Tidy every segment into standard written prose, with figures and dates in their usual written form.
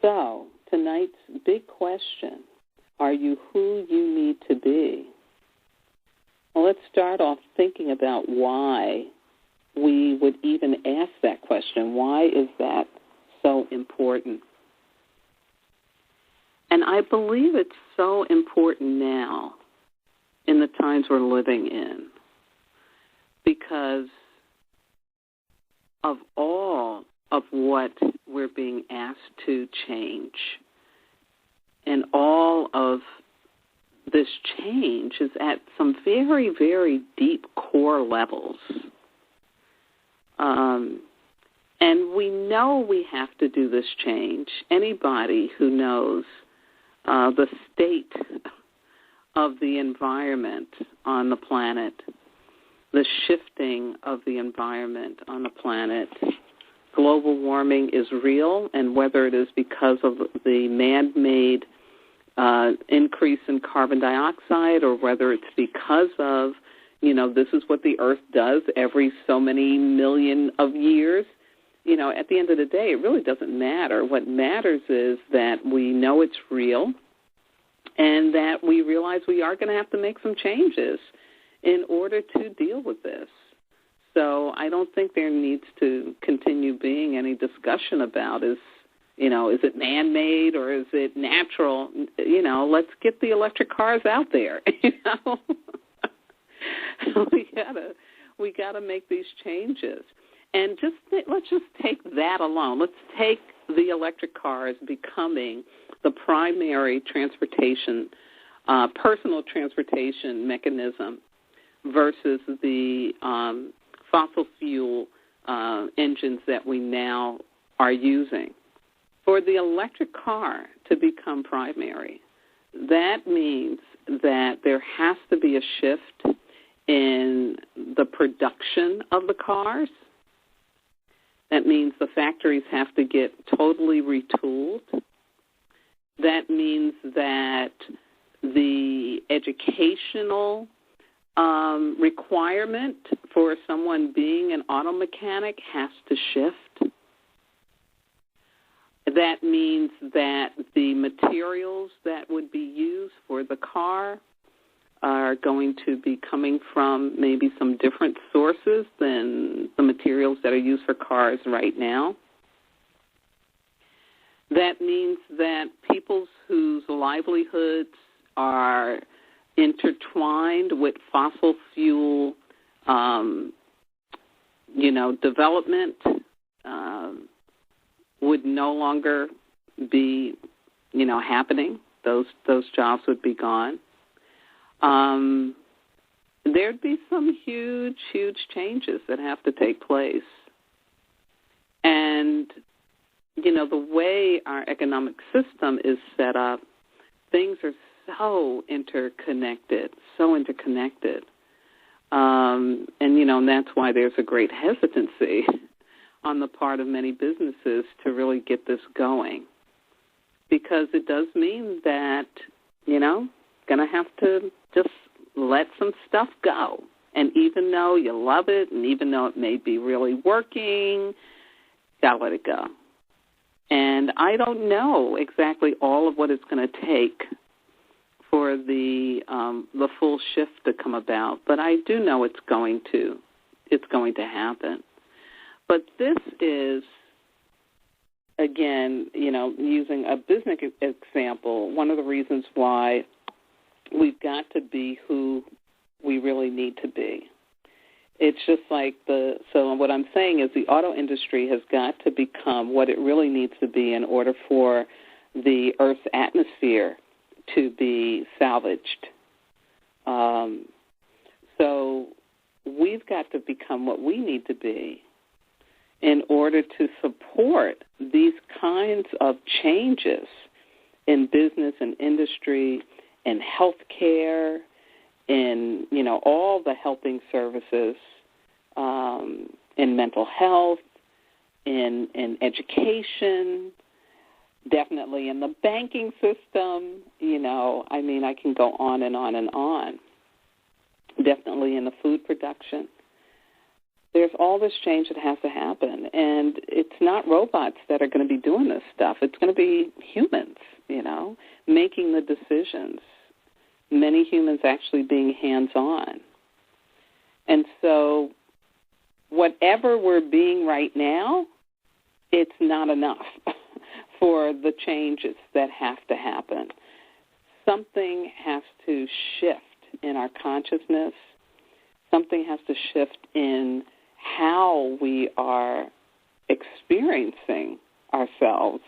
So tonight's big question, are you who you need to be? Well, let's start off thinking about why we would even ask that question. Why is that so important? And I believe it's so important now in the times we're living in because of all of what we're being asked to change. And all of this change is at some very, very deep core levels. And we know we have to do this change. Anybody who knows the state of the environment on the planet, the shifting of the environment on the planet, global warming is real, and whether it is because of the man-made increase in carbon dioxide or whether it's because of, this is what the Earth does every so many million of years, at the end of the day, it really doesn't matter. What matters is that we know it's real and that we realize we are going to have to make some changes in order to deal with this. So I don't think there needs to continue being any discussion about is it man-made or is it natural? Let's get the electric cars out there. We gotta make these changes, and let's just take that alone. Let's take the electric cars becoming the primary transportation, personal transportation mechanism versus the fossil fuel engines that we now are using. For the electric car to become primary, that means that there has to be a shift in the production of the cars. That means the factories have to get totally retooled. That means that the educational requirement for someone being an auto mechanic has to shift. That means that the materials that would be used for the car are going to be coming from maybe some different sources than the materials that are used for cars right now. That means that people whose livelihoods are intertwined with fossil fuel, development would no longer be, happening. Those jobs would be gone. There'd be some huge, huge changes that have to take place. And, the way our economic system is set up, things are so interconnected. And that's why there's a great hesitancy on the part of many businesses to really get this going. Because it does mean that, going to have to just let some stuff go. And even though you love it, and even though it may be really working, got to let it go. And I don't know exactly all of what it's going to take for the full shift to come about, but I do know it's going to happen. But this is, again, using a business example, one of the reasons why we've got to be who we really need to be. It's just like so what I'm saying is the auto industry has got to become what it really needs to be in order for the Earth's atmosphere to be salvaged. So we've got to become what we need to be in order to support these kinds of changes in business and industry, in healthcare, in all the helping services, in mental health, in education, definitely in the banking system. I can go on and on and on. Definitely in the food production. there's all this change that has to happen. And it's not robots that are going to be doing this stuff. It's going to be humans, making the decisions. Many humans actually being hands-on. And so whatever we're being right now, it's not enough for the changes that have to happen. Something has to shift in our consciousness. Something has to shift in how we are experiencing ourselves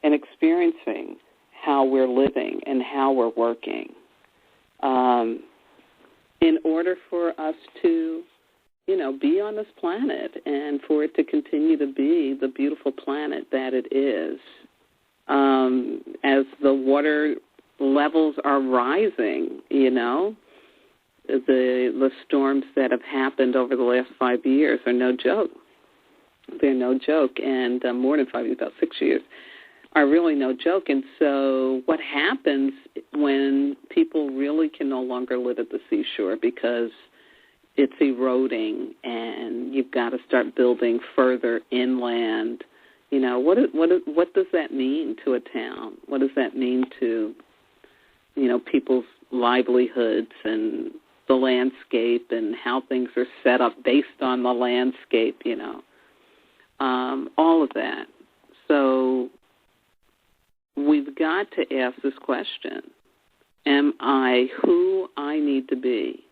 and experiencing how we're living and how we're working. In order for us to, be on this planet and for it to continue to be the beautiful planet that it is. As the water levels are rising, the storms that have happened over the last 5 years are no joke. They're no joke, and more than 5 years, about 6 years, are really no joke. And so what happens when people really can no longer live at the seashore because it's eroding and you've got to start building further inland? What does that mean to a town? What does that mean to, people's livelihoods and the landscape and how things are set up based on the landscape, all of that. So we've got to ask this question: am I who I need to be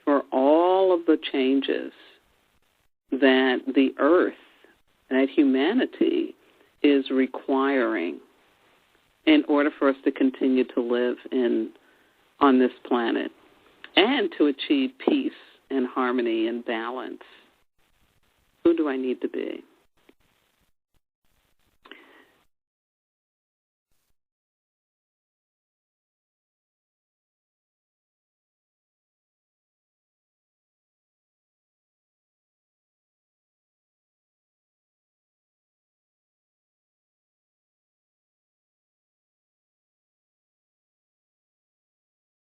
for all of the changes that the earth, that humanity is requiring in order for us to continue to live on this planet and to achieve peace and harmony and balance? Who do I need to be?